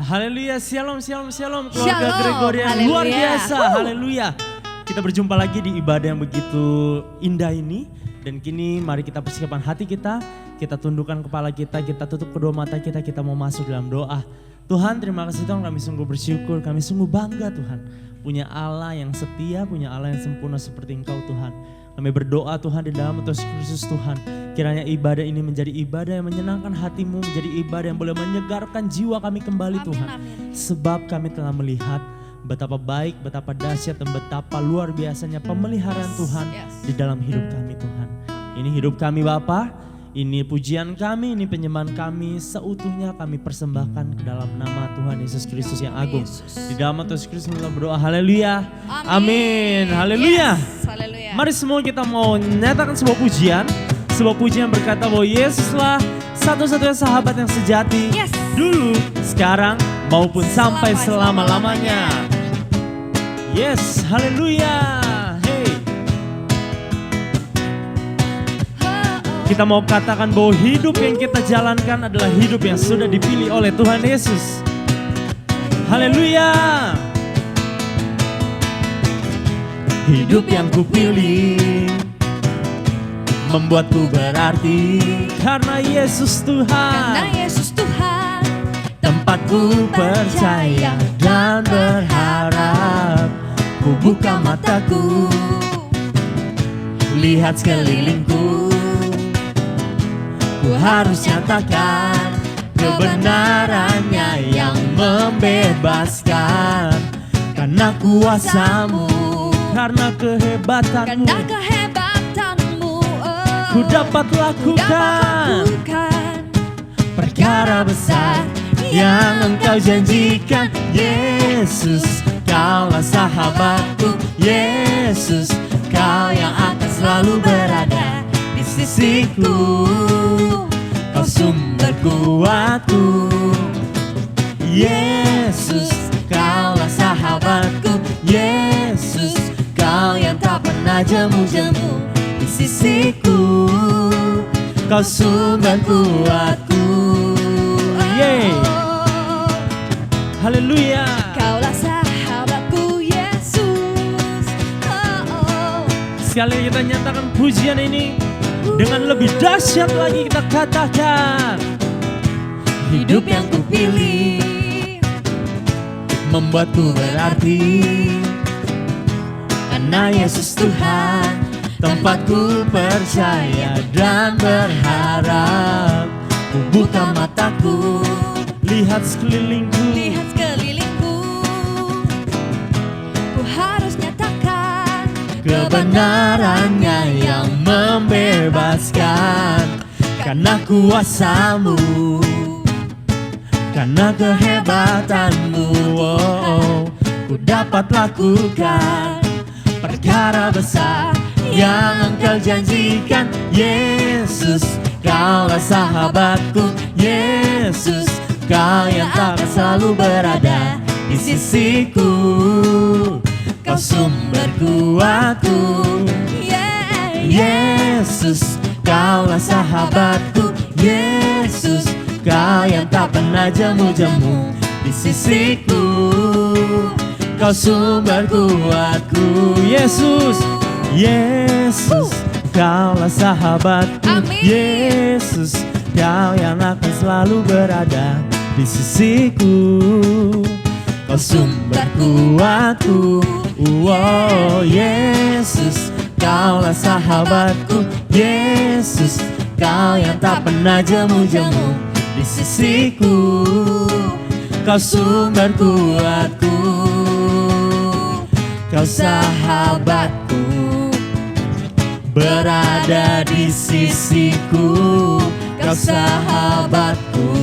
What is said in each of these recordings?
Haleluya, shalom, shalom, shalom keluarga Shalom, Gregorian. haleluya. Luar biasa, haleluya. Kita berjumpa lagi di ibadah yang begitu indah ini. Dan kini mari kita persiapkan hati kita tundukkan kepala kita tutup kedua mata kita mau masuk dalam doa. Tuhan, terima kasih Tuhan, kami sungguh bersyukur, kami sungguh bangga Tuhan. Punya Allah yang setia, punya Allah yang sempurna seperti Engkau Tuhan. Kami berdoa Tuhan di dalam Tuhan Yesus Tuhan. Kiranya ibadah ini menjadi ibadah yang menyenangkan hatimu, menjadi ibadah yang boleh menyegarkan jiwa kami kembali Tuhan. Amin. Sebab kami telah melihat betapa baik, betapa dahsyat dan betapa luar biasanya pemeliharaan Tuhan di dalam hidup kami Tuhan. Ini hidup kami Bapa, ini pujian kami, ini penyembahan kami seutuhnya kami persembahkan ke dalam nama Tuhan Yesus Kristus yang agung. Di dalam Tuhan Yesus Kristus kita berdoa, haleluya, amin, haleluya. Yes, haleluya. Mari semua kita mau nyatakan sebuah pujian berkata bahwa Yesuslah satu-satunya sahabat yang sejati. Yes. Dulu, sekarang, maupun sampai selama-lamanya. Yes, haleluya. Hey. Kita mau katakan bahwa hidup yang kita jalankan adalah hidup yang sudah dipilih oleh Tuhan Yesus. Haleluya. Hidup yang kupilih membuatku berarti karena Yesus Tuhan. Karena Yesus Tuhan, Tempatku percaya dan berharap. Ku buka mataku, lihat sekelilingku. Ku harus nyatakan kebenarannya yang membebaskan. Karena kuasamu, karena kehebatanmu, karena kehebatanmu, ku dapat lakukan perkara besar yang Engkau janjikan. Yesus, Kaulah sahabatku. Yesus, Kau yang akan selalu berada di sisiku. Kau sumber kuatku. Yesus, Kaulah sahabatku. Yesus, Kau yang tak pernah jemu-jemu di sisiku. Kau sumber kuatku. Yeay. Haleluya. Kaulah sahabatku Yesus. Sekali lagi kita nyatakan pujian ini dengan lebih dahsyat lagi kita katakan. Hidup yang kupilih membuatku berarti karena Yesus Tuhan. Tempatku percaya dan berharap. Ku buka mataku, lihat sekelilingku. Lihat sekelilingku, ku harus nyatakan kebenarannya yang membebaskan. Karena kuasamu, karena kehebatanmu, ku dapat lakukan perkara besar yang Engkau janjikan. Yesus, Kaulah sahabatku. Yesus, Kau yang takkan selalu berada di sisiku. Kau sumber kuatku. Yesus, Kaulah sahabatku. Yesus, Kau yang tak pernah jemu-jemu di sisiku. Kau sumber kuatku. Yesus, Yesus, Kaulah sahabatku. Amin. Yesus, Kau yang akan selalu berada di sisiku. Kau sumber kuatku. Oh Yesus, Kaulah sahabatku. Yesus, Kau yang tak pernah jemu-jemu di sisiku. Kau sumber kuatku. Kau sahabatku, berada di sisiku. Kau sahabatku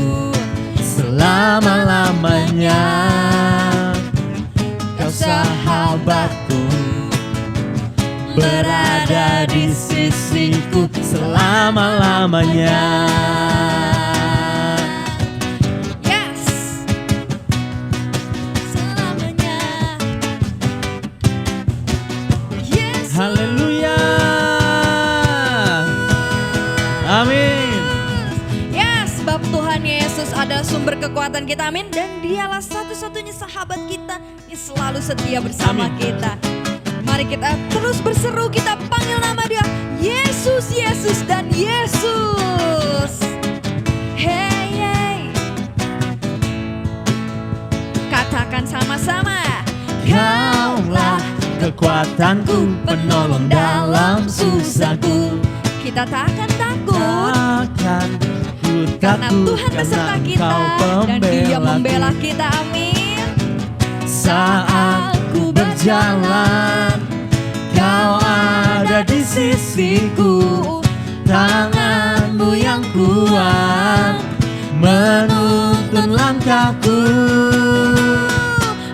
selama-lamanya. Kau sahabatku, berada di sisiku selama-lamanya. yes, selamanya. Yesus. Haleluya. Amin. Yes, Bapak Tuhan Yesus adalah sumber kekuatan kita, amin. Dan dialah satu-satunya sahabat kita yang selalu setia bersama Amin. kita. Mari kita terus berseru, kita panggil nama dia, Yesus, Yesus, dan Yesus. Hey, hey. Katakan sama-sama. Kaulah kekuatanku, penolong dalam susahku. Kita tak akan takut Takkan ku karena takut, Tuhan beserta karena kita Engkau dan Dia membela pembelaku. kita, amin. Saat ku berjalan, Kau ada di sisiku. Tanganmu yang kuat menuntun langkahku.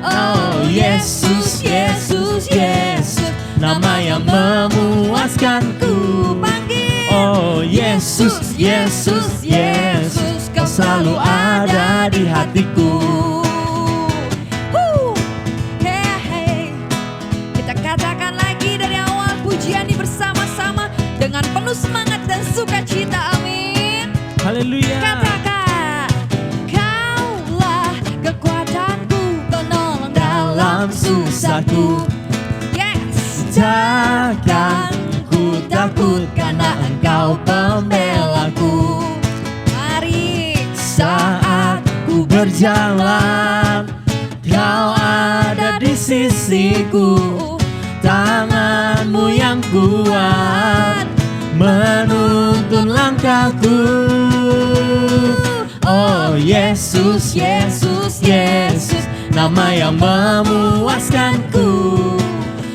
Oh Yesus, Yesus, Yesus, nama yang memuaskanku. Panggil. Oh Yesus, Yesus, Yesus, Kau selalu ada di hatiku. Hey, hey. Kita katakan lagi dari awal pujian ini bersama-sama dengan penuh semangat dan sukacita, amin. Haleluya. Katakan, Kaulah kekuatanku, penolong dalam susahku. Yes. Takkan ku takut karena Engkau pembelaku. Mari. Saat ku berjalan, Kau ada di sisiku. Tanganmu yang kuat menuntun langkahku. Oh Yesus, Yesus, Yesus, nama yang memuaskanku.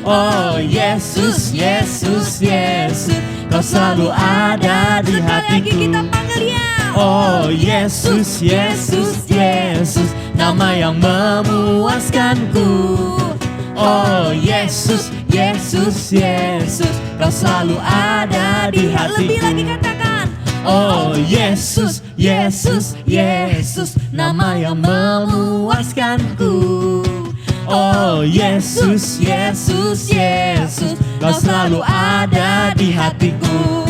Oh Yesus, Yesus, Yesus, Kau selalu ada di Sekali lagi hatiku. kita panggil dia. Oh Yesus, Yesus, Yesus, nama yang memuaskanku. Oh Yesus, Yesus, Yesus, Kau selalu ada di Lebih lagi hatiku. katakan. Oh Yesus, Yesus, Yesus, nama yang memuaskanku. Oh Yesus, Yesus, Yesus, Kau selalu ada di hatiku.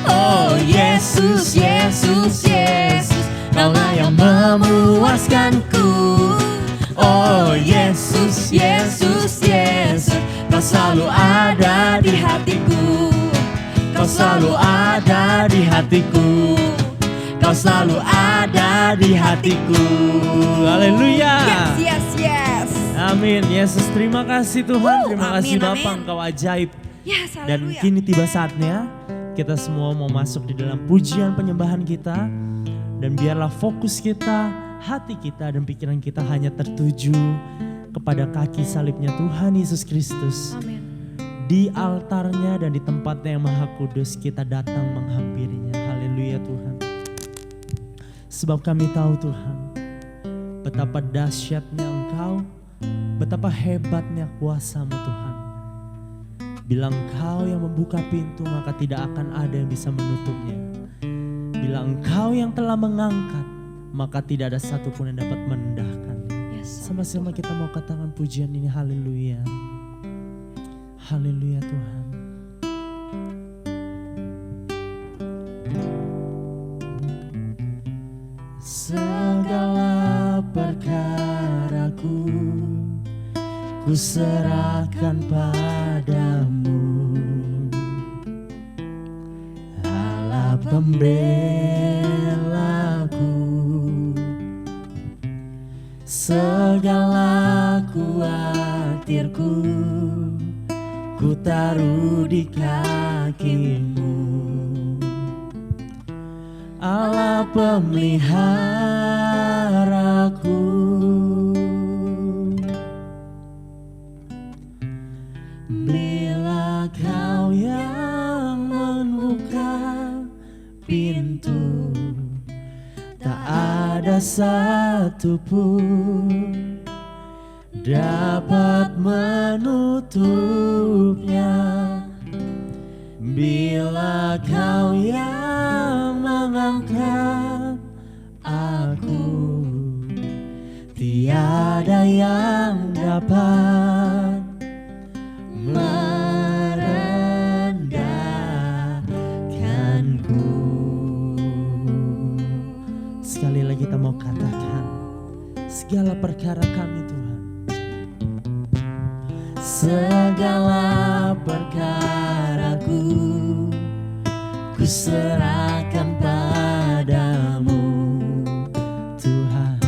Oh Yesus, Yesus, Yesus, nama yang memuaskanku. Oh Yesus, Yesus, Yesus, Kau selalu ada di hatiku. Kau selalu ada di hatiku. Kau selalu ada di hatiku. Haleluya. Yes, yes, yes. Amin. Yesus, terima kasih Tuhan. Terima kasih amin, Bapa, amin. Engkau ajaib. Yes, Dan haleluya. kini tiba saatnya kita semua mau masuk di dalam pujian penyembahan kita. Dan biarlah fokus kita, hati kita dan pikiran kita hanya tertuju kepada kaki salibnya Tuhan Yesus Kristus. Amin. Di altarnya dan di tempatnya yang maha kudus kita datang menghampirinya. Haleluya Tuhan. Sebab kami tahu Tuhan, betapa dahsyatnya Engkau, betapa hebatnya kuasa-Mu Tuhan. Bila Engkau yang membuka pintu, maka tidak akan ada yang bisa menutupnya. Bila Engkau yang telah mengangkat, maka tidak ada satupun yang dapat merendahkannya. Yes. Sama-sama kita mau katakan pujian ini, haleluya. Haleluya Tuhan. Segala perkaraku ku serahkan padamu, Allah pembelaku. Segala khawatirku ku taruh di kakimu, Allah pemeliharaku. Bila Kau yang membuka pintu, tak ada satupun dapat menutupnya. Bila Kau yang mengangkat aku, tiada yang dapat merendahkanku. Sekali lagi kita mau katakan segala perkara kami Tuhan. Segala perkaraku ku serahkan padamu Tuhan,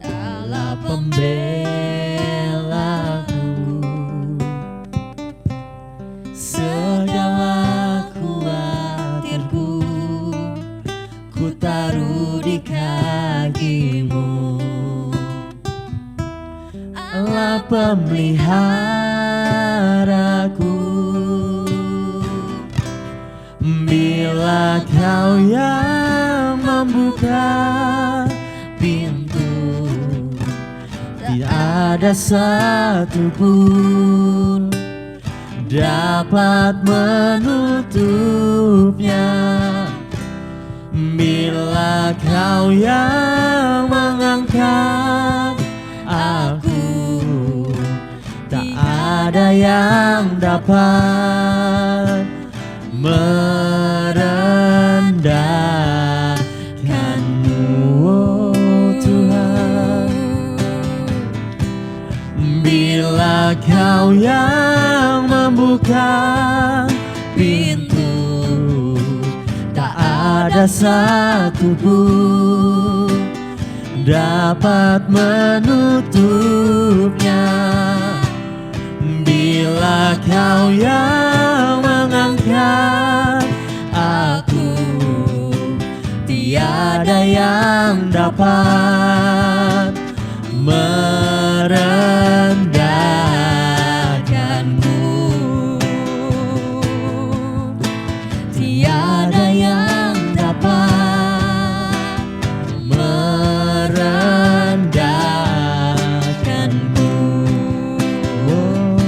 Allah pembelaku. Segala khawatirku ku taruh di kakimu, Allah pemeliharaku. Bila Kau yang membuka pintu, tidak ada satupun dapat menutupnya. Bila Kau yang mengangkat aku, tak ada yang dapat merendahkanmu, oh Tuhan. Bila Kau yang membuka pintu, tak ada satupun dapat menutupnya. Bila Kau yang mengangkat aku, tiada yang dapat merendahkanmu. Tiada yang dapat merendahkanmu. Oh,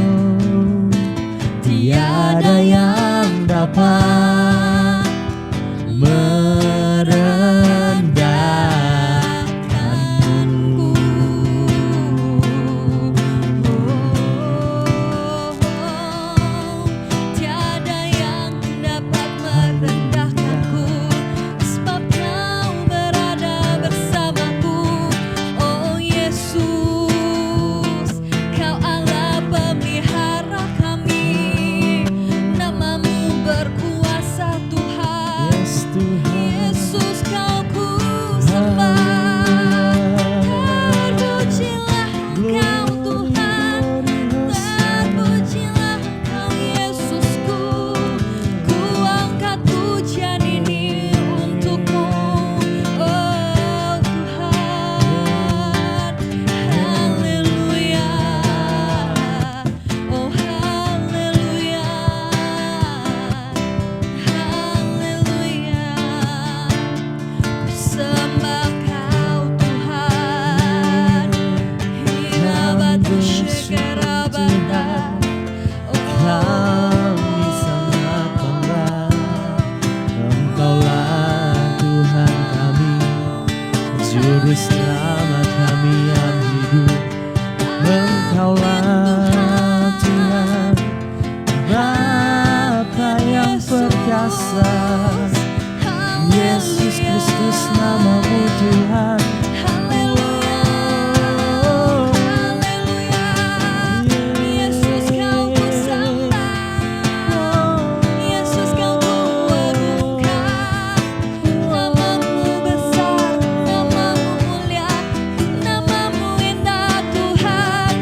tiada yang dapat merendahkanmu. Tiada yang dapat merendahkanku, sebab Kau berada bersamaku. Oh Yesus, Kau Allah pemelihara kami, namamu berkuasa Tuhan. Yes, Tuhan. Yesus, Kau ku sembah. Terpujilah Kau Tuhan, terpujilah Kau Yesusku. Ku angkat pujian ini untukmu, oh Tuhan. Haleluya, oh haleluya, haleluya. Ku sembah Kau Tuhan, hinabatu syekerabata. Kami sangat bangga, Engkaulah Tuhan kami, Juru Selamat kami yang hidup. Engkaulah Tuhan, Bapa yang perkasa. Yesus Kristus namamu Tuhan. Yesus, Kau ku sembah. Yesus, Kau ku agungkan. Namamu besar, namamu mulia, namamu indah Tuhan.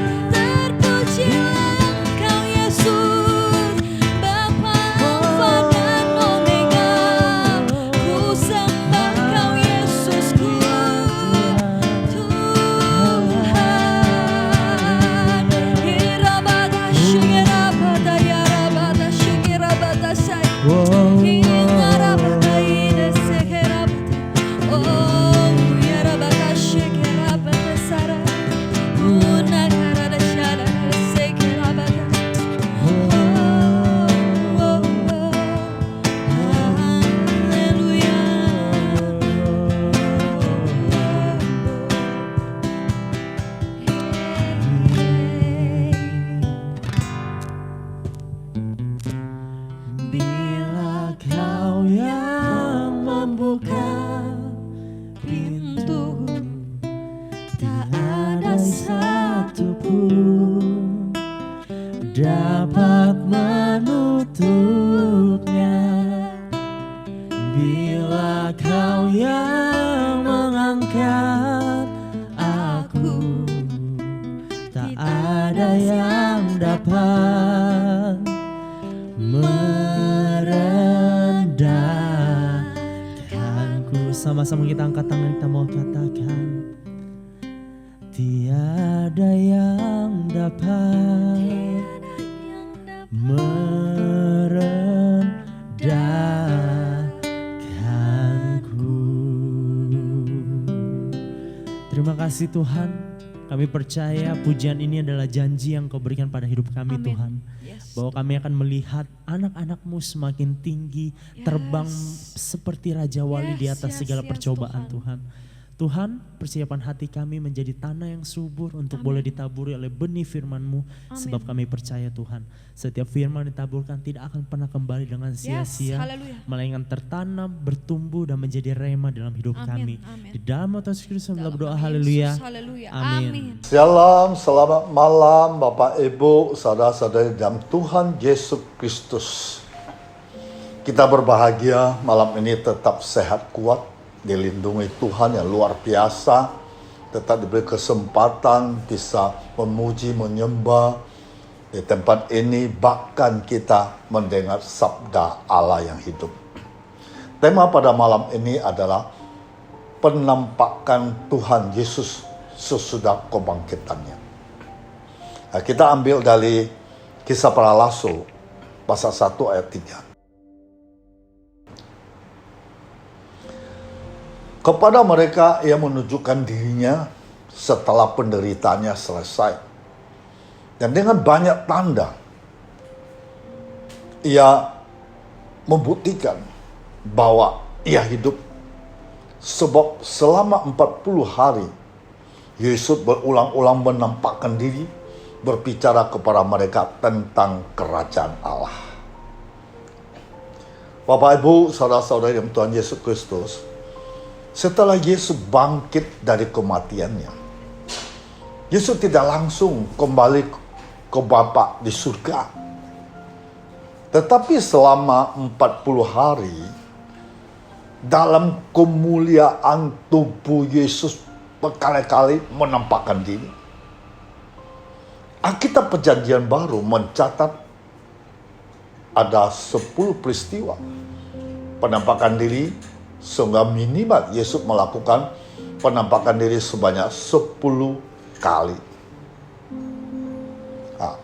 pintu, tak ada satupun dapat menutupnya. Bila Kau yang mengangkat aku, tak ada yang dapat merendahkanku. Sama-sama kita angkat tangan, kita mau katakan, tiada yang dapat merendahkanku. Terima kasih Tuhan, kami percaya pujian ini adalah janji yang Kau berikan pada hidup kami. Amin. Tuhan. Yes. Bahwa kami akan melihat anak-anak-Mu semakin tinggi, terbang seperti Raja Wali di atas segala percobaan Tuhan. Tuhan, persiapan hati kami menjadi tanah yang subur untuk boleh ditaburi oleh benih firman-Mu. Sebab kami percaya Tuhan, setiap firman ditaburkan tidak akan pernah kembali dengan sia-sia, melainkan tertanam, bertumbuh dan menjadi rema dalam hidup kami. Di dalam nama Tuhan Yesus Kristus kami berdoa, haleluya. Amin. Shalom, selamat malam Bapak Ibu, saudara-saudari dalam Tuhan Yesus Kristus. Kita berbahagia malam ini tetap sehat kuat, dilindungi Tuhan yang luar biasa, tetap diberi kesempatan bisa memuji, menyembah di tempat ini, bahkan kita mendengar sabda Allah yang hidup. Tema pada malam ini adalah penampakan Tuhan Yesus sesudah kebangkitannya. Nah, kita ambil dari Kisah Para Rasul pasal 1 ayat 3. Kepada mereka ia menunjukkan dirinya setelah penderitaannya selesai. Dan dengan banyak tanda, ia membuktikan bahwa ia hidup. Sebab selama 40 hari, Yesus berulang-ulang menampakkan diri, berbicara kepada mereka tentang kerajaan Allah. Bapak, Ibu, saudara-saudari dalam Tuhan Yesus Kristus, setelah Yesus bangkit dari kematiannya, Yesus tidak langsung kembali ke Bapa di surga. Tetapi selama 40 hari, dalam kemuliaan tubuh Yesus berkali-kali menampakkan diri. Alkitab Perjanjian Baru mencatat ada 10 peristiwa penampakan diri, sehingga minimal Yesus melakukan penampakan diri sebanyak 10 kali. Nah,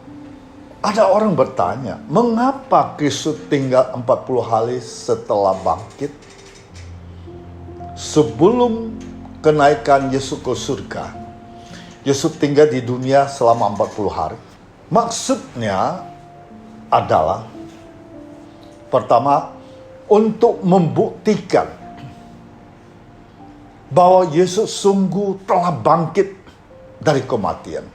ada orang bertanya, mengapa Kristus tinggal 40 hari setelah bangkit? Sebelum kenaikan Yesus ke surga, Yesus tinggal di dunia selama 40 hari. Maksudnya adalah, pertama, untuk membuktikan bahwa Yesus sungguh telah bangkit dari kematian.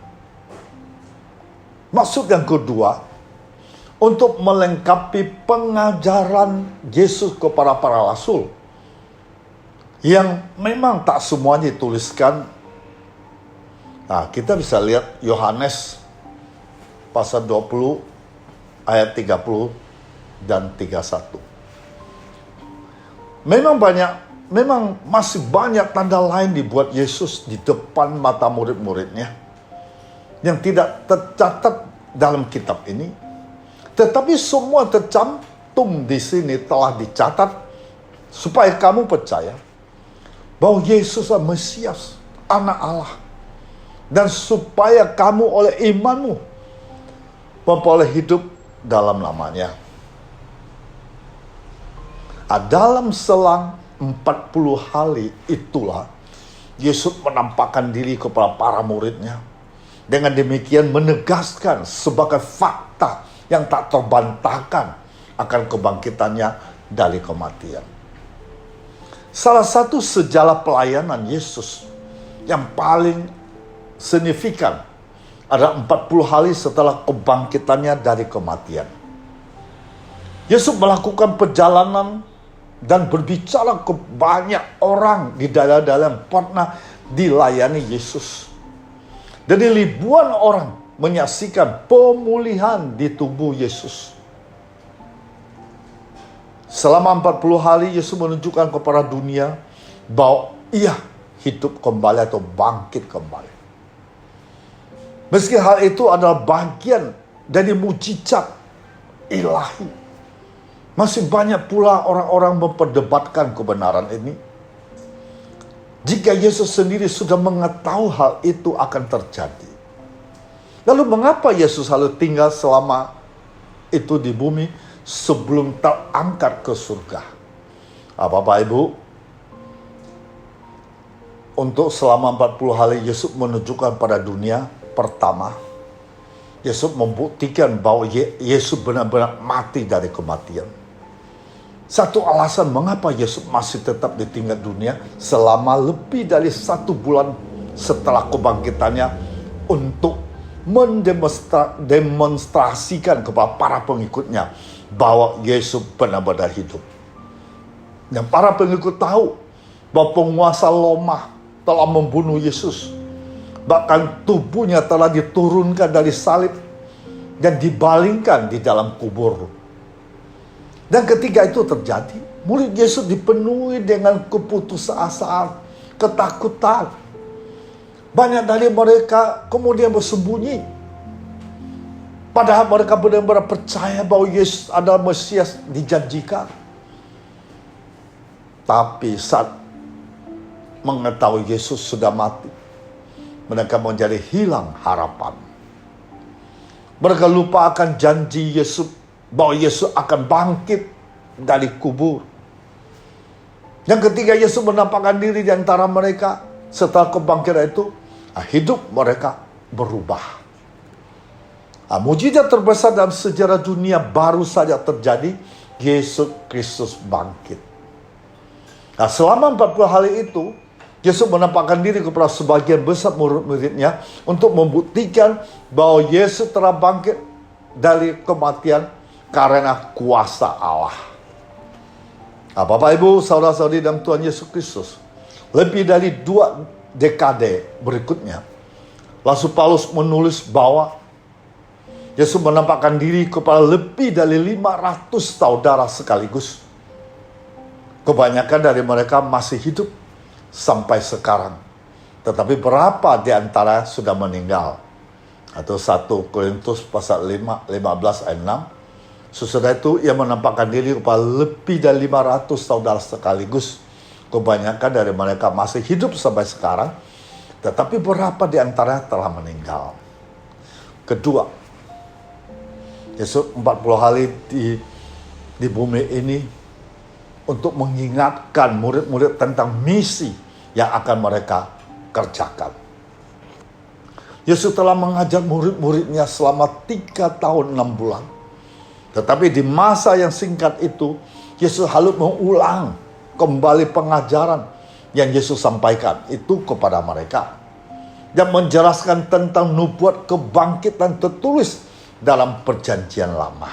Maksud yang kedua, untuk melengkapi pengajaran Yesus kepada para rasul, yang memang tak semuanya dituliskan. Nah, kita bisa lihat Yohanes pasal 20 ayat 30 dan 31. Memang masih banyak tanda lain dibuat Yesus di depan mata murid-muridnya yang tidak tercatat dalam kitab ini. Tetapi semua tercantum di sini telah dicatat supaya kamu percaya bahwa Yesus adalah Mesias, Anak Allah. Dan supaya kamu oleh imanmu memperoleh hidup dalam namanya. Dalam selang 40 hari itulah Yesus menampakkan diri kepada para muridnya. Dengan demikian menegaskan sebagai fakta yang tak terbantahkan akan kebangkitannya dari kematian. Salah satu sejarah pelayanan Yesus yang paling signifikan adalah 40 hari setelah kebangkitannya dari kematian. Yesus melakukan perjalanan dan berbicara ke banyak orang di daerah-daerah yang pernah dilayani Yesus. Dan ribuan orang menyaksikan pemulihan di tubuh Yesus. Selama 40 hari Yesus menunjukkan kepada dunia bahwa ia hidup kembali atau bangkit kembali. Meski hal itu adalah bagian dari mujizat ilahi, masih banyak pula orang-orang memperdebatkan kebenaran ini. Jika Yesus sendiri sudah mengetahui hal itu akan terjadi, lalu mengapa Yesus selalu tinggal selama itu di bumi sebelum terangkat ke surga? Bapak Ibu, untuk selama 40 hari Yesus menunjukkan pada dunia, pertama, Yesus membuktikan bahwa Yesus benar-benar mati dari kematian. Satu alasan mengapa Yesus masih tetap ditinggal dunia selama lebih dari 1 bulan setelah kebangkitannya untuk mendemonstrasikan kepada para pengikutnya bahwa Yesus benar-benar hidup. Dan para pengikut tahu bahwa penguasa Roma telah membunuh Yesus. Bahkan tubuhnya telah diturunkan dari salib dan dibalingkan di dalam kubur. Dan ketika itu terjadi, murid Yesus dipenuhi dengan keputusasaan, ketakutan. Banyak dari mereka kemudian bersembunyi. Padahal mereka benar-benar percaya bahwa Yesus adalah Mesias dijanjikan. Tapi saat mengetahui Yesus sudah mati, mereka menjadi hilang harapan. Mereka lupa akan janji Yesus bahwa Yesus akan bangkit dari kubur. Dan ketika Yesus menampakkan diri di antara mereka setelah kebangkitan itu, hidup mereka berubah. Mujizat terbesar dalam sejarah dunia baru saja terjadi, Yesus Kristus bangkit. Selama 40 hari itu, Yesus menampakkan diri kepada sebagian besar murid-muridnya untuk membuktikan bahwa Yesus telah bangkit dari kematian karena kuasa Allah. Bapak Ibu, saudara-saudari dalam Tuhan Yesus Kristus, lebih dari 2 dekade berikutnya, Rasul Paulus menulis bahwa Yesus menampakkan diri kepada lebih dari 500 saudara sekaligus. Kebanyakan dari mereka masih hidup sampai sekarang. Tetapi berapa di antara sudah meninggal? Atau 1 Korintus pasal 15 ayat 6. Sesudah itu ia menampakkan diri kepada lebih dari 500 saudara sekaligus. Kebanyakan dari mereka masih hidup sampai sekarang. Tetapi berapa di antara telah meninggal? Kedua, Yesus 40 hari di bumi ini untuk mengingatkan murid-murid tentang misi yang akan mereka kerjakan. Yesus telah mengajar murid-muridnya selama 3 tahun 6 bulan. Tetapi di masa yang singkat itu, Yesus harus mengulang kembali pengajaran yang Yesus sampaikan itu kepada mereka. Dan menjelaskan tentang nubuat kebangkitan tertulis dalam perjanjian lama.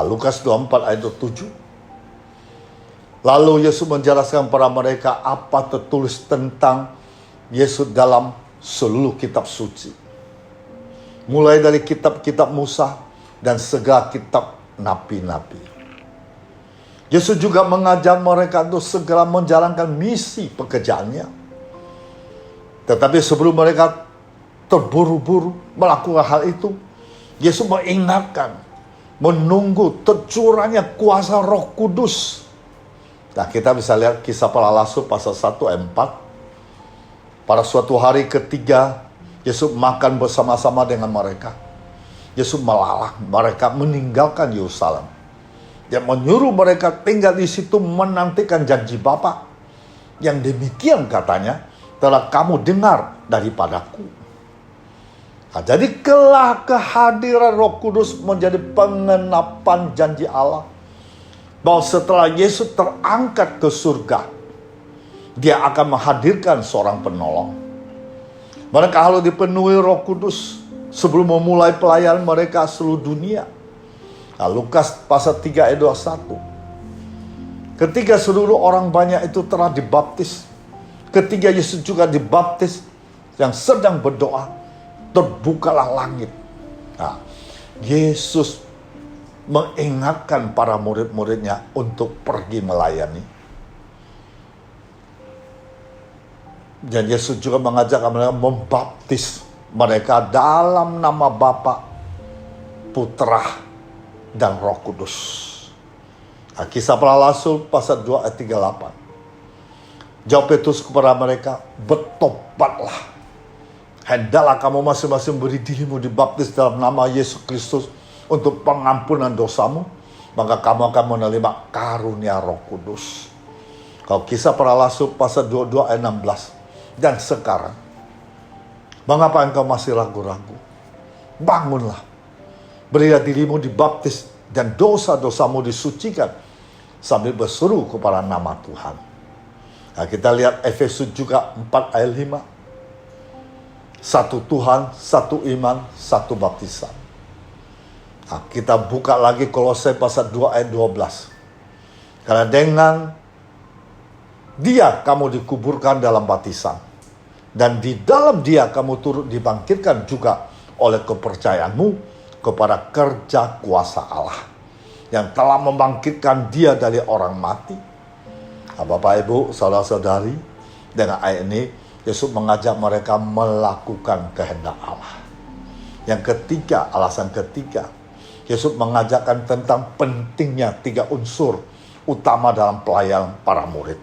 Lukas 24 ayat 7. Lalu Yesus menjelaskan kepada mereka apa tertulis tentang Yesus dalam seluruh kitab suci. Mulai dari kitab-kitab Musa dan segala kitab nabi-nabi. Yesus juga mengajar mereka untuk segera menjalankan misi pekerjaannya. Tetapi sebelum mereka terburu-buru melakukan hal itu, Yesus mengingatkan, menunggu tercurahnya kuasa Roh Kudus. Nah, kita bisa lihat Kisah Para Rasul pasal 1 ayat 4. Pada suatu hari ketiga, Yesus makan bersama-sama dengan mereka. Yesus melarang mereka meninggalkan Yerusalem. Dia menyuruh mereka tinggal di situ menantikan janji Bapa. Yang demikian katanya telah kamu dengar daripadaku. Jadi kelak kehadiran Roh Kudus menjadi pengenapan janji Allah. Bahwa setelah Yesus terangkat ke surga, Dia akan menghadirkan seorang penolong. Mereka harus dipenuhi Roh Kudus sebelum memulai pelayanan mereka seluruh dunia. Lukas pasal 3 ayat 21. Ketika seluruh orang banyak itu telah dibaptis, ketika Yesus juga dibaptis, yang sedang berdoa, terbukalah langit. Nah, Yesus mengingatkan para murid-muridnya untuk pergi melayani. Dan Yesus juga mengajak mereka membaptis mereka dalam nama Bapa, Putra, dan Roh Kudus. Nah, Kisah Para Rasul pasal 2 ayat 38. Jawab Petrus kepada mereka, bertobatlah. Hendaklah kamu masing-masing beri dirimu dibaptis dalam nama Yesus Kristus untuk pengampunan dosamu, maka kamu akan menerima karunia Roh Kudus. Kalau Kisah Para Rasul pasal 22 ayat 16. Dan sekarang, mengapa engkau masih ragu-ragu? Bangunlah, berilah dirimu dibaptis dan dosa-dosamu disucikan sambil berseru kepada nama Tuhan. Nah, kita lihat Efesus juga 4 ayat 5. Satu Tuhan, satu iman, satu baptisan. Nah, kita buka lagi Kolose pasal 2 ayat 12. Karena dengan Dia kamu dikuburkan dalam baptisan, dan di dalam Dia kamu turut dibangkitkan juga oleh kepercayaanmu kepada kerja kuasa Allah yang telah membangkitkan Dia dari orang mati. Bapak, Ibu, saudara-saudari, dengan ayat ini Yesus mengajak mereka melakukan kehendak Allah. Yang ketiga, alasan ketiga, Yesus mengajarkan tentang pentingnya 3 unsur utama dalam pelayanan para murid.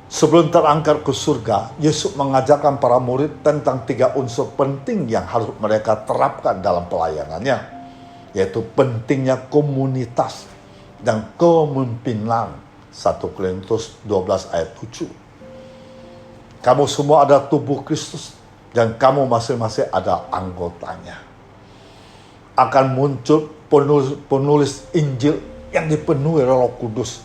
Sebelum terangkat ke surga, Yesus mengajarkan para murid tentang 3 unsur penting yang harus mereka terapkan dalam pelayanannya, yaitu pentingnya komunitas dan kepemimpinan. 1 Korintus 12 ayat 7. Kamu semua ada tubuh Kristus dan kamu masing-masing ada anggotanya. Akan muncul penulis Injil yang dipenuhi Roh Kudus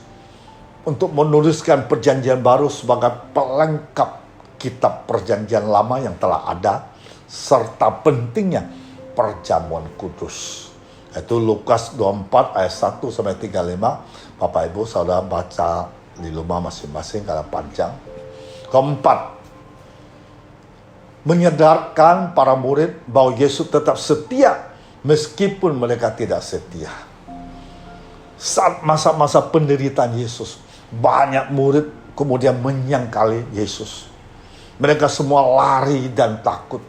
untuk menuliskan perjanjian baru sebagai pelengkap kitab perjanjian lama yang telah ada, serta pentingnya perjamuan kudus. Itu Lukas 24 ayat 1 sampai 35. Bapak Ibu saudara baca di rumah masing-masing karena panjang. Keempat, menyadarkan para murid bahwa Yesus tetap setia meskipun mereka tidak setia. Saat masa-masa penderitaan Yesus, banyak murid kemudian menyangkali Yesus. Mereka semua lari dan takut.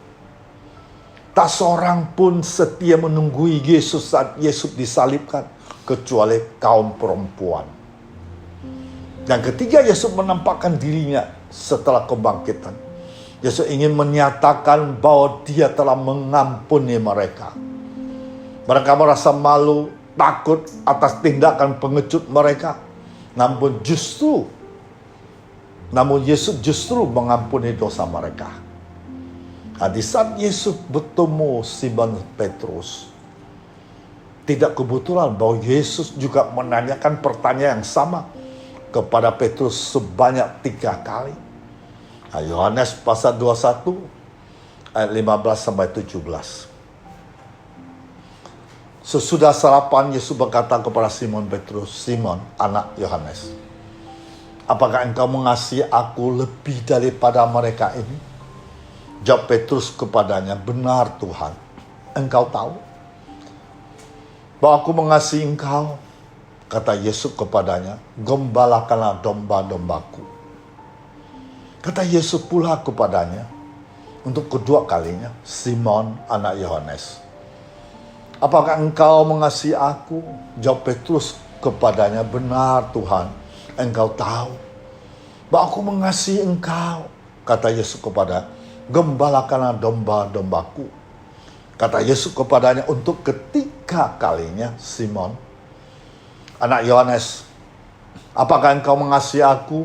Tak seorang pun setia menunggui Yesus saat Yesus disalibkan, kecuali kaum perempuan. Dan ketika Yesus menampakkan dirinya setelah kebangkitan, Yesus ingin menyatakan bahwa Dia telah mengampuni mereka. Mereka merasa malu, takut atas tindakan pengecut mereka. Namun Yesus justru mengampuni dosa mereka. Nah, di saat Yesus bertemu Simon Petrus, tidak kebetulan bahwa Yesus juga menanyakan pertanyaan yang sama kepada Petrus sebanyak 3 kali. Nah, Yohanes pasal 21 ayat 15 sampai 17. Sesudah sarapan, Yesus berkata kepada Simon Petrus, Simon, anak Yohanes, apakah engkau mengasihi aku lebih daripada mereka ini? Jawab Petrus kepadanya, benar Tuhan, engkau tahu bahwa aku mengasihi engkau. Kata Yesus kepadanya, gembalakanlah domba-dombaku. Kata Yesus pula kepadanya, untuk kedua kalinya, Simon, anak Yohanes, apakah engkau mengasihi aku? Jawab Petrus kepadanya, benar Tuhan, engkau tahu bahwa aku mengasihi engkau. Kata Yesus kepada, gembalakanlah domba-dombaku. Kata Yesus kepadanya untuk ketiga kalinya, Simon, anak Yohanes, apakah engkau mengasihi aku?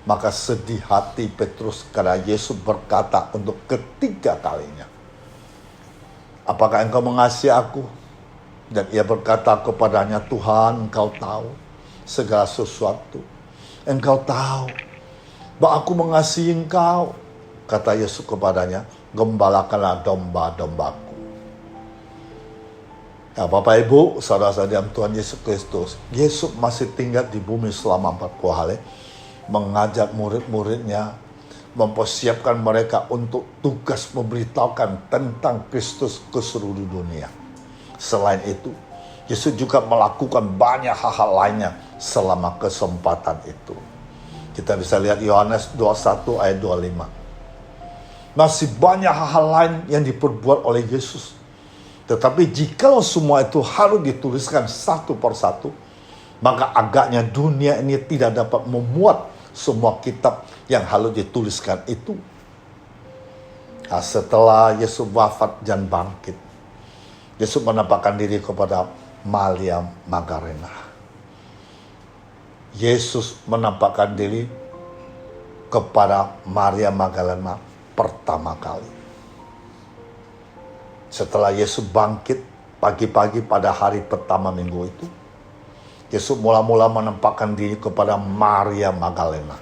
Maka sedih hati Petrus karena Yesus berkata untuk ketiga kalinya, apakah engkau mengasihi aku? Dan ia berkata kepadanya, Tuhan, engkau tahu segala sesuatu. Engkau tahu bahwa aku mengasihi engkau. Kata Yesus kepadanya, gembalakanlah domba-dombaku. Nah, Bapak Ibu, saudara-saudara dalam Tuhan Yesus Kristus, Yesus masih tinggal di bumi selama 40 hari, mengajak murid-muridnya, mempersiapkan mereka untuk tugas memberitahukan tentang Kristus ke seluruh dunia. Selain itu, Yesus juga melakukan banyak hal-hal lainnya selama kesempatan itu. Kita bisa lihat Yohanes 21 ayat 25. Masih banyak hal-hal lain yang diperbuat oleh Yesus. Tetapi jikalau semua itu harus dituliskan satu persatu, maka agaknya dunia ini tidak dapat memuat semua kitab yang harus dituliskan itu. Nah, setelah Yesus wafat dan bangkit, Yesus menampakkan diri kepada Maria Magdalena. Yesus menampakkan diri kepada Maria Magdalena pertama kali. Setelah Yesus bangkit pagi-pagi pada hari pertama minggu itu, Yesus mula-mula menampakkan diri kepada Maria Magdalena.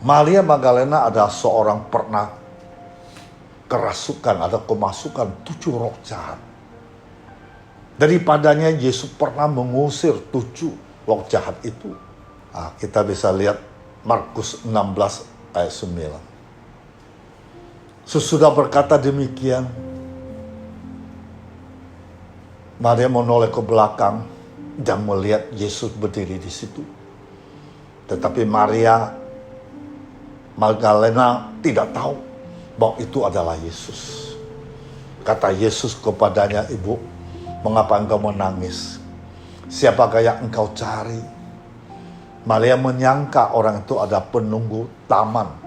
Maria Magdalena adalah seorang pernah kerasukan atau kemasukan 7 roh jahat. Daripadanya Yesus pernah mengusir 7 roh jahat itu. Nah, kita bisa lihat Markus 16 ayat 9. Sesudah berkata demikian, Maria menoleh ke belakang dan melihat Yesus berdiri di situ. Tetapi Maria Magdalena tidak tahu bahwa itu adalah Yesus. Kata Yesus kepadanya, "Ibu, mengapa engkau menangis? Siapakah yang engkau cari?" Maria menyangka orang itu adalah penunggu taman.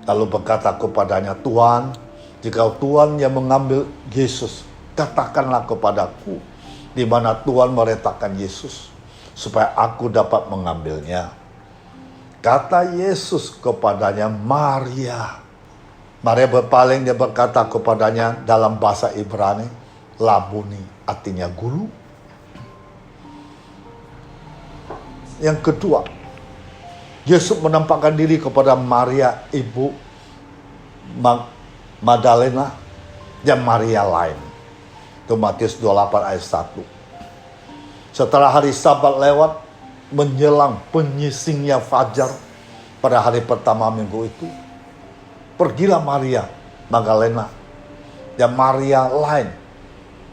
Lalu berkata kepadanya, "Tuhan, jika Tuhan yang mengambil Yesus, katakanlah kepadaku di mana Tuhan meletakkan Yesus, supaya aku dapat mengambilnya." Kata Yesus kepadanya, "Maria." Maria berpaling, dia berkata kepadanya dalam bahasa Ibrani, "Labuni," artinya guru. Yang kedua, Yesus menampakkan diri kepada Maria, ibu Magdalena, dan Maria lain. Itu Matius 28 ayat 1. Setelah hari Sabat lewat, menjelang penyisingnya fajar pada hari pertama minggu itu, pergilah Maria Magdalena dan Maria lain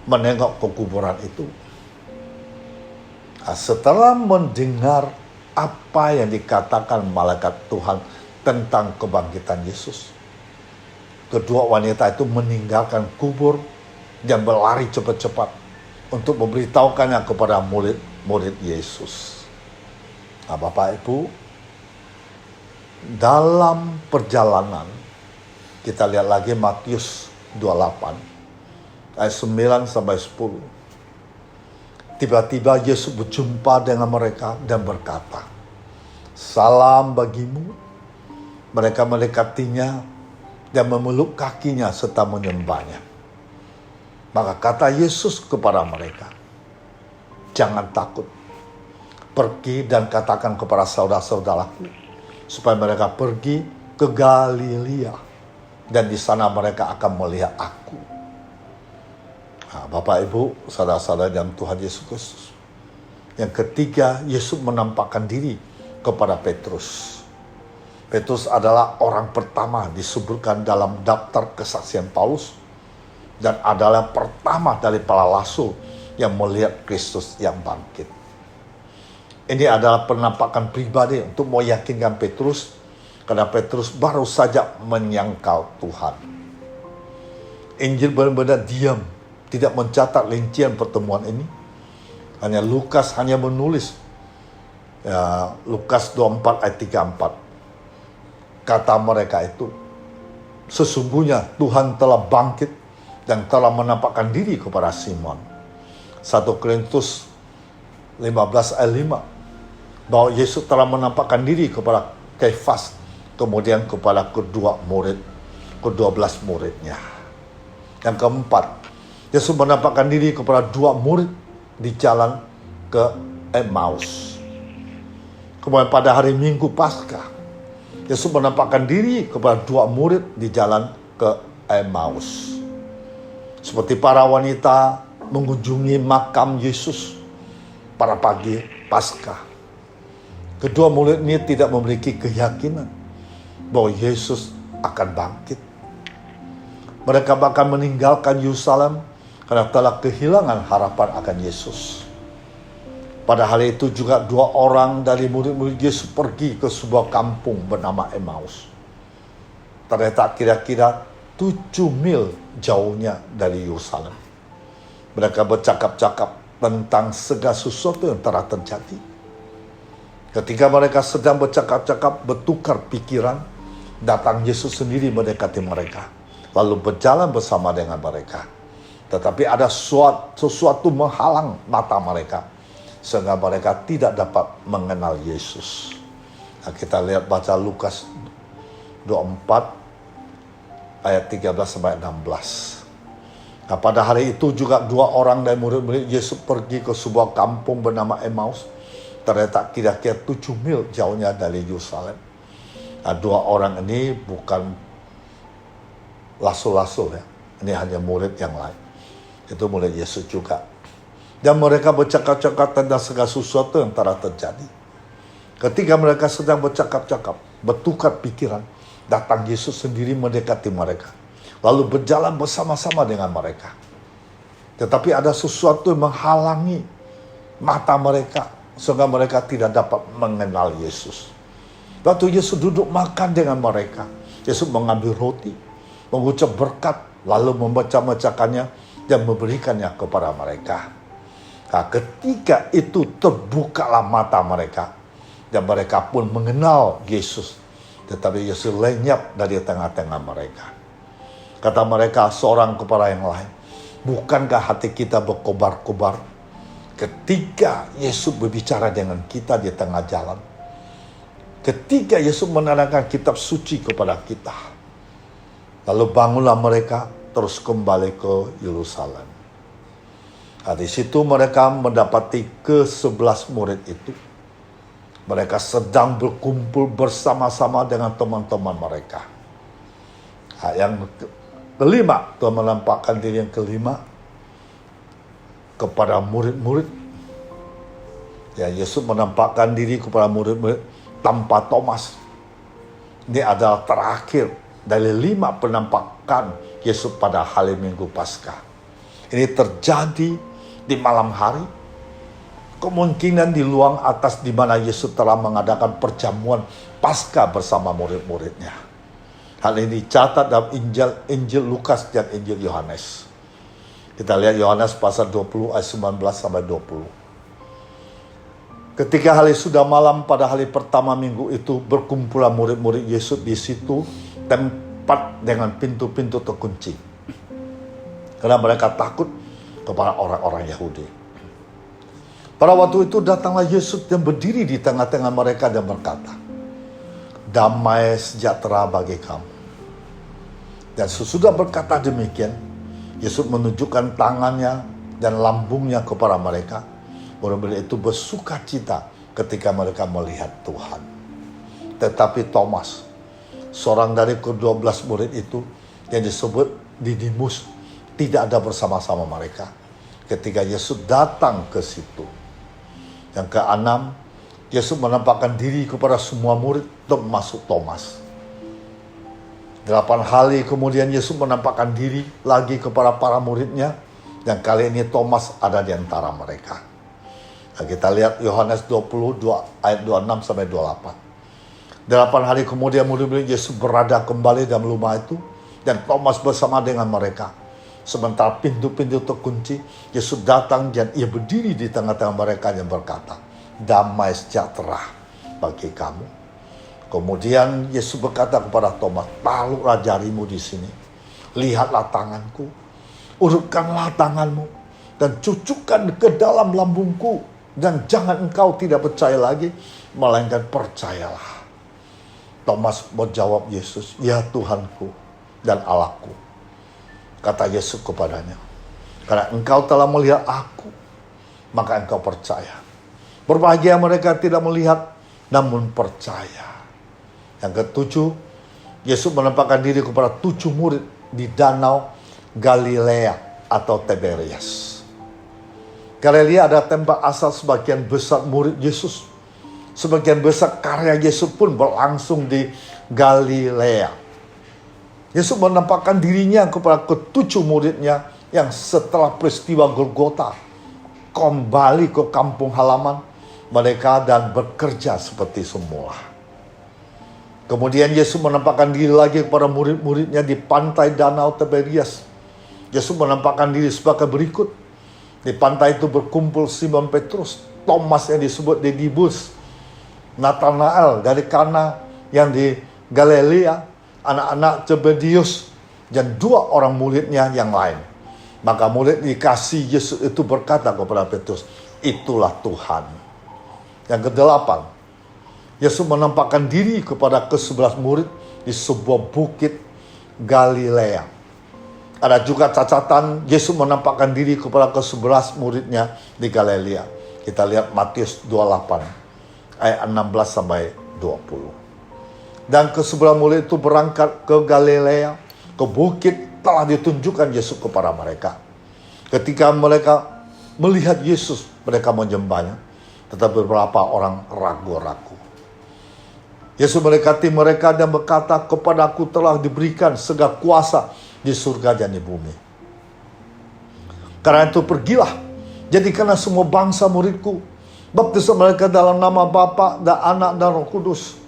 menengok ke kuburan itu. Nah, setelah mendengar apa yang dikatakan malaikat Tuhan tentang kebangkitan Yesus, kedua wanita itu meninggalkan kubur dan berlari cepat-cepat untuk memberitahukannya kepada murid-murid Yesus. Nah, Bapak Ibu, dalam perjalanan kita lihat lagi Matius 28 ayat 9 sampai 10. Tiba-tiba Yesus berjumpa dengan mereka dan berkata, "Salam bagimu." Mereka mendekatinya dan memeluk kakinya serta menyembahnya. Maka kata Yesus kepada mereka, "Jangan takut. Pergi dan katakan kepada saudara-saudaraku supaya mereka pergi ke Galilea, dan di sana mereka akan melihat aku." Nah, Bapak Ibu, saudara-saudara dalam Tuhan Yesus Kristus. Yang ketiga, Yesus menampakkan diri kepada Petrus. Petrus adalah orang pertama disebutkan dalam daftar kesaksian Paulus dan adalah pertama dari para rasul yang melihat Kristus yang bangkit. Ini adalah penampakan pribadi untuk meyakinkan Petrus, karena Petrus baru saja menyangkal Tuhan. Injil benar-benar diam, tidak mencatat rincian pertemuan ini. Hanya Lukas hanya menulis Lukas 24 ayat 34. Kata mereka itu, "Sesungguhnya Tuhan telah bangkit dan telah menampakkan diri kepada Simon." 1 Korintus 15 ayat 5. Bahwa Yesus telah menampakkan diri kepada Kefas, kemudian kepada ke-12 muridnya. Yang keempat, Yesus menampakkan diri kepada 2 murid di jalan ke Emmaus. Kemudian pada hari Minggu Paskah, Yesus menampakkan diri kepada 2 murid di jalan ke Emmaus. Seperti para wanita mengunjungi makam Yesus pada pagi Paskah. Kedua murid ini tidak memiliki keyakinan bahwa Yesus akan bangkit. Mereka bahkan meninggalkan Yerusalem karena telah kehilangan harapan akan Yesus. Pada hari itu juga 2 orang dari murid-murid Yesus pergi ke sebuah kampung bernama Emmaus. Terletak kira-kira 7 mil jauhnya dari Yerusalem. Mereka bercakap-cakap tentang segala sesuatu yang telah terjadi. Ketika mereka sedang bercakap-cakap, bertukar pikiran, datang Yesus sendiri mendekati mereka, lalu berjalan bersama dengan mereka. Tetapi ada sesuatu menghalang mata mereka, sehingga mereka tidak dapat mengenal Yesus. Nah, kita lihat baca Lukas 24 ayat 13 sampai 16. Nah, pada hari itu juga 2 orang dari murid-murid Yesus pergi ke sebuah kampung bernama Emmaus, terletak kira-kira 7 mil jauhnya dari Yerusalem. Nah, 2 orang ini bukan lasul-lasul ya, ini hanya murid yang lain. Itu murid Yesus juga. Dan mereka bercakap-cakap tentang segala sesuatu yang telah terjadi. Ketika mereka sedang bercakap-cakap, bertukar pikiran, datang Yesus sendiri mendekati mereka, lalu berjalan bersama-sama dengan mereka. Tetapi ada sesuatu yang menghalangi mata mereka, sehingga mereka tidak dapat mengenal Yesus. Waktu Yesus duduk makan dengan mereka, Yesus mengambil roti, mengucap berkat, lalu membaca-bacakannya dan memberikannya kepada mereka. Nah, ketika itu terbukalah mata mereka, dan mereka pun mengenal Yesus. Tetapi Yesus lenyap dari tengah-tengah mereka. Kata mereka seorang kepada yang lain, bukankah hati kita berkobar-kobar ketika Yesus berbicara dengan kita di tengah jalan? Ketika Yesus menerangkan kitab suci kepada kita. Lalu bangunlah mereka terus kembali ke Yerusalem. Nah, di situ mereka mendapati ke-11 murid itu. Mereka sedang berkumpul bersama-sama dengan teman-teman mereka. Nah, yang kelima, Tuhan menampakkan diri yang kelima kepada murid-murid. Ya, Yesus menampakkan diri kepada murid-murid tanpa Thomas. Ini adalah terakhir dari 5 penampakan Yesus pada hari Minggu Paskah. Ini terjadi di malam hari, kemungkinan di ruang atas di mana Yesus telah mengadakan perjamuan Paskah bersama murid-muridnya. Hal ini dicatat dalam Injil Lukas dan Injil Yohanes. Kita lihat Yohanes pasal 20 ayat 19 sampai 20. Ketika hari sudah malam pada hari pertama minggu itu, berkumpulah murid-murid Yesus di situ, tempat dengan pintu-pintu terkunci. Karena mereka takut kepada orang-orang Yahudi. Pada waktu itu datanglah Yesus dan berdiri di tengah-tengah mereka dan berkata, "Damai sejahtera bagi kamu." Dan sesudah berkata demikian, Yesus menunjukkan tangannya dan lambungnya kepada mereka. Murid-murid itu bersuka cita ketika mereka melihat Tuhan. Tetapi Thomas, seorang dari ke-12 murid itu yang disebut Didimus, tidak ada bersama-sama mereka ketika Yesus datang ke situ. Yang ke-6, Yesus menampakkan diri kepada semua murid termasuk Thomas. 8 hari kemudian Yesus menampakkan diri lagi kepada para muridnya, dan kali ini Thomas ada di antara mereka. Nah, kita lihat Yohanes 22 ayat 26 sampai 28. 8 hari kemudian murid-murid Yesus berada kembali dalam rumah itu, dan Thomas bersama dengan mereka. Sementara pintu-pintu terkunci, Yesus datang dan ia berdiri di tengah-tengah mereka dan berkata, "Damai sejahtera bagi kamu." Kemudian Yesus berkata kepada Thomas, "Taruhlah jarimu di sini. Lihatlah tanganku. Urutkanlah tanganmu dan cucukkan ke dalam lambungku. Dan jangan engkau tidak percaya lagi, melainkan percayalah." Thomas menjawab Yesus, "Ya Tuhanku dan Allahku." Kata Yesus kepadanya, "Karena engkau telah melihat aku, maka engkau percaya. Berbahagia mereka tidak melihat, namun percaya." Yang ke-7, Yesus menampakkan diri kepada 7 murid di Danau Galilea atau Tiberias. Galilea ada tempat asal sebagian besar murid Yesus. Sebagian besar karya Yesus pun berlangsung di Galilea. Yesus menampakkan dirinya kepada ketujuh muridnya yang setelah peristiwa Golgota kembali ke kampung halaman mereka dan bekerja seperti semula. Kemudian Yesus menampakkan diri lagi kepada murid-muridnya di pantai Danau Tiberias. Yesus menampakkan diri sebagai berikut. Di pantai itu berkumpul Simon Petrus, Thomas yang disebut Didibus, Nathanael dari Kana yang di Galilea, anak-anak Zebedius, dan dua orang muridnya yang lain. Maka murid dikasih Yesus itu berkata kepada Petrus, itulah Tuhan. Yang kedelapan, Yesus menampakkan diri kepada ke-11 murid di sebuah bukit Galilea. Ada juga catatan Yesus menampakkan diri kepada ke-11 muridnya di Galilea. Kita lihat Matius 28 ayat 16 sampai 20. Dan ke-11 murid itu berangkat ke Galilea, ke bukit telah ditunjukkan Yesus kepada mereka. Ketika mereka melihat Yesus, mereka menyembahnya. Tetapi beberapa orang ragu-ragu. Yesus mendekati mereka dan berkata, kepadaku telah diberikan segala kuasa di surga dan di bumi. Karena itu pergilah, jadikanlah semua bangsa muridku. Baptislah mereka dalam nama Bapa dan Anak dan Roh Kudus.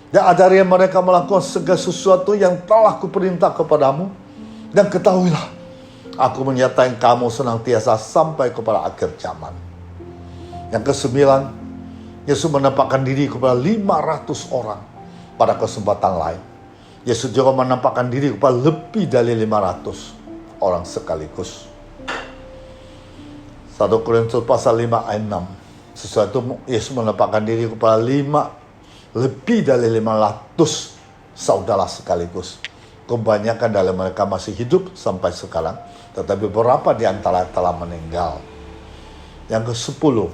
Dan ajari mereka melakukan segala sesuatu yang telah kuperintah kepadamu. Dan ketahuilah, aku menyertai kamu senantiasa sampai kepada akhir zaman. Yang ke-9, Yesus menampakkan diri kepada 500 orang pada kesempatan lain. Yesus juga menampakkan diri kepada lebih dari 500 orang sekaligus. 1 Korintus pasal 5 ayat 6. Sesudah itu Yesus menampakkan diri kepada lebih dari 500 saudara sekaligus. Kebanyakan dari mereka masih hidup sampai sekarang, tetapi beberapa di antara telah meninggal. Yang ke-10,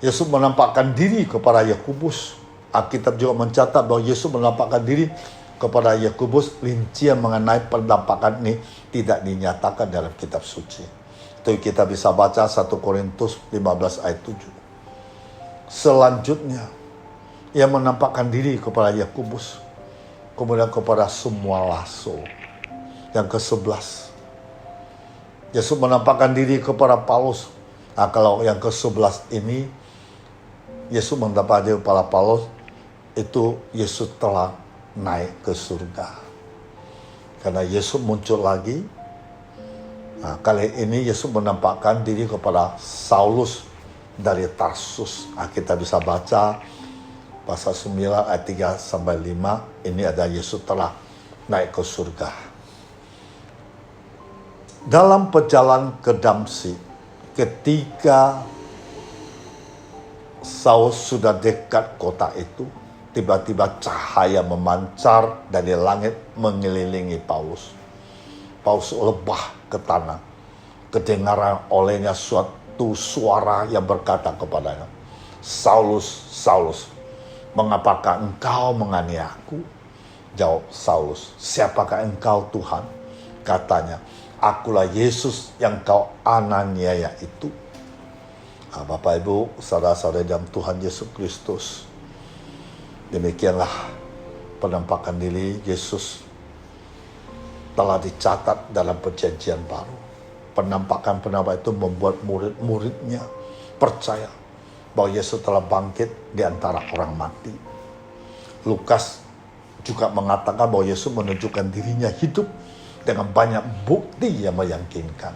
Yesus menampakkan diri kepada Yakobus. Alkitab juga mencatat bahwa Yesus menampakkan diri kepada Yakobus. Rincian mengenai penampakan ini tidak dinyatakan dalam kitab suci. Itu kita bisa baca 1 Korintus 15 ayat 7. Selanjutnya, ia menampakkan diri kepada Yakobus, kemudian kepada semua rasul. Yang ke-11, Yesus menampakkan diri kepada Paulus. Nah, kalau yang ke-11 ini, Yesus menampakkan diri kepada Paulus, itu Yesus telah naik ke surga. Karena Yesus muncul lagi. Nah, kali ini Yesus menampakkan diri kepada Saulus dari Tarsus. Nah, kita bisa baca pasal 9 ayat 3 sampai 5. Ini ada Yesus telah naik ke surga. Dalam perjalanan ke Damsyik, ketika Saul sudah dekat kota itu, tiba-tiba cahaya memancar dari langit mengelilingi Paulus. Paulus lebah ke tanah. Kedengaran olehnya suatu suara yang berkata kepadanya, Saulus, Saulus, mengapakah engkau menganiaya aku? Jawab Saulus, siapakah engkau Tuhan? Katanya, akulah Yesus yang kau aniaya itu. Nah, Bapak Ibu, saudara-saudara dalam Tuhan Yesus Kristus, demikianlah penampakan diri Yesus telah dicatat dalam perjanjian baru. Penampakan itu membuat murid-muridnya percaya bahwa Yesus telah bangkit di antara orang mati. Lukas juga mengatakan bahwa Yesus menunjukkan dirinya hidup dengan banyak bukti yang meyakinkan.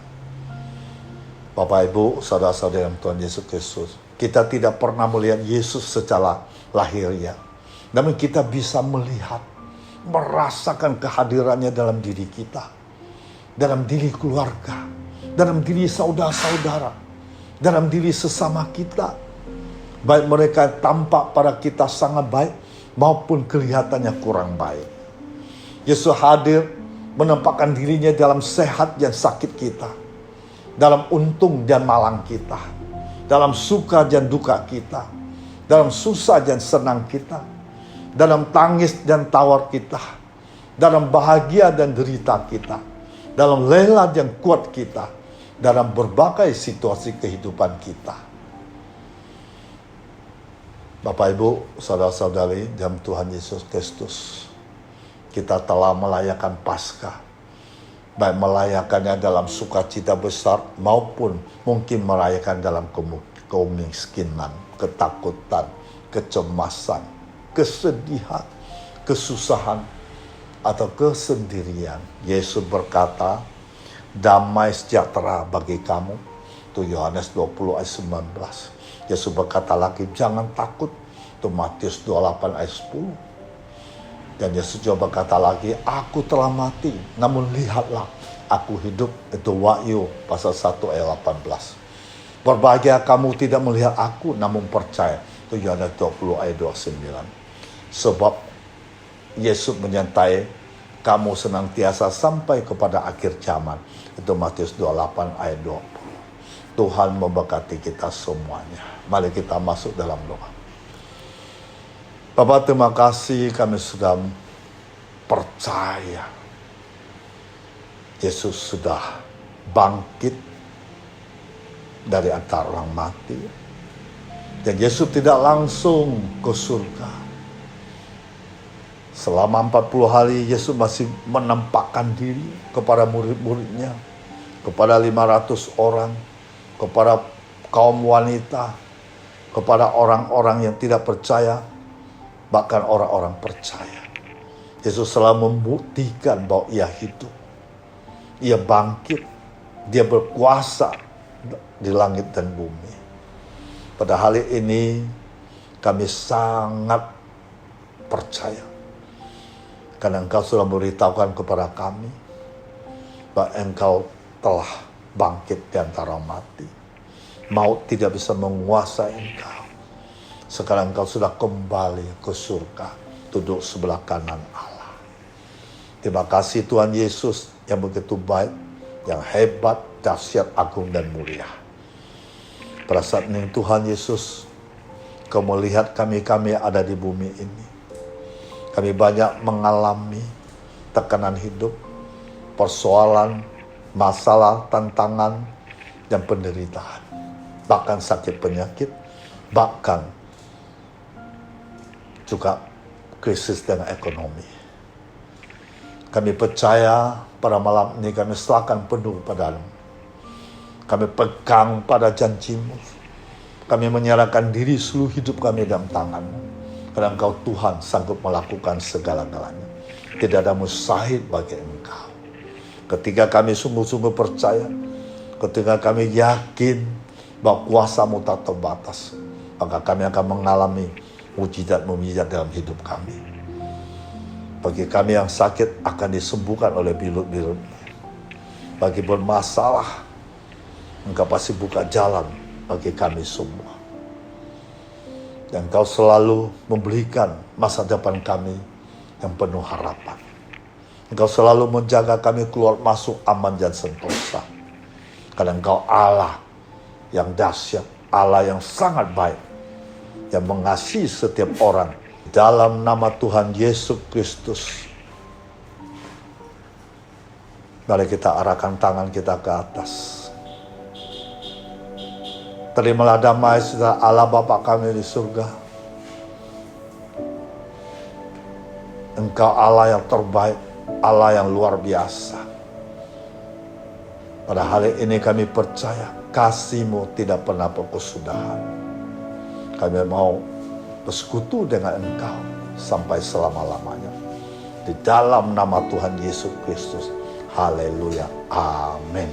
Bapak Ibu, saudara-saudara dalam Tuhan Yesus Kristus, kita tidak pernah melihat Yesus secara lahiriah. Namun kita bisa melihat, merasakan kehadirannya dalam diri kita, dalam diri keluarga, dalam diri saudara-saudara, dalam diri sesama kita. Baik mereka tampak pada kita sangat baik, maupun kelihatannya kurang baik. Yesus hadir menampakkan dirinya dalam sehat dan sakit kita, dalam untung dan malang kita, dalam suka dan duka kita, dalam susah dan senang kita, dalam tangis dan tawar kita, dalam bahagia dan derita kita, dalam lelat yang kuat kita, dalam berbagai situasi kehidupan kita. Bapak Ibu, saudara-saudari dalam Tuhan Yesus Kristus, kita telah melayakan Paskah. Baik melayakannya dalam sukacita besar maupun mungkin merayakan dalam kemiskinan, ketakutan, kecemasan, kesedihan, kesusahan, atau kesendirian. Yesus berkata, damai sejahtera bagi kamu. Itu Yohanes 20 ayat 19. Yesus berkata lagi, jangan takut. Itu Matius 28 ayat 10. Dan Yesus juga berkata lagi, aku telah mati, namun lihatlah, aku hidup. Itu Wahyu pasal 1 ayat 18. Berbahagia kamu tidak melihat aku, namun percaya. Itu Yohanes 20 ayat 29. Sebab Yesus menyertai kamu senantiasa sampai kepada akhir zaman. Itu Matius 28 ayat 20. Tuhan memberkati kita semuanya. Mari kita masuk dalam doa. Bapak, terima kasih kami sudah percaya Yesus sudah bangkit dari antara orang mati. Dan Yesus tidak langsung ke surga. Selama 40 hari Yesus masih menampakkan diri kepada murid-muridnya, kepada 500 orang, kepada kaum wanita, kepada orang-orang yang tidak percaya, bahkan orang-orang percaya. Yesus selalu membuktikan bahwa ia hidup, ia bangkit, dia berkuasa di langit dan bumi. Pada hari ini kami sangat percaya, karena Engkau sudah memberitahukan kepada kami bahwa Engkau telah bangkit di antara mati. Maut tidak bisa menguasai Engkau. Sekarang Engkau sudah kembali ke surga, duduk sebelah kanan Allah. Terima kasih Tuhan Yesus yang begitu baik, yang hebat, dahsyat, agung, dan mulia. Pada saat ini Tuhan Yesus, Kau melihat kami-kami ada di bumi ini. Kami banyak mengalami tekanan hidup, persoalan, masalah, tantangan, dan penderitaan. Bahkan sakit penyakit, bahkan juga krisis dengan ekonomi. Kami percaya pada malam ini kami serahkan penuh padamu. Kami pegang pada janji-Mu. Kami menyerahkan diri seluruh hidup kami dalam tangan-Mu. Karena Engkau Tuhan sanggup melakukan segala-galanya. Tidak ada mustahil bagi Engkau. Ketika kami sungguh-sungguh percaya, ketika kami yakin bahwa kuasa-Mu tak terbatas, maka kami akan mengalami mujizat-mujizat dalam hidup kami. Bagi kami yang sakit akan disembuhkan oleh bilut-bilut. Bagi bermasalah, Engkau pasti buka jalan bagi kami semua. Dan Engkau selalu memberikan masa depan kami yang penuh harapan. Engkau selalu menjaga kami keluar masuk aman dan sentosa. Karena Engkau Allah yang dahsyat, Allah yang sangat baik, yang mengasihi setiap orang. Dalam nama Tuhan Yesus Kristus, mari kita arahkan tangan kita ke atas. Terimalah damai sejahtera Allah Bapa kami di surga. Engkau Allah yang terbaik, Allah yang luar biasa. Pada hari ini kami percaya kasih-Mu tidak pernah berkesudahan. Kami mau bersekutu dengan Engkau sampai selama-lamanya. Di dalam nama Tuhan Yesus Kristus. Haleluya. Amin.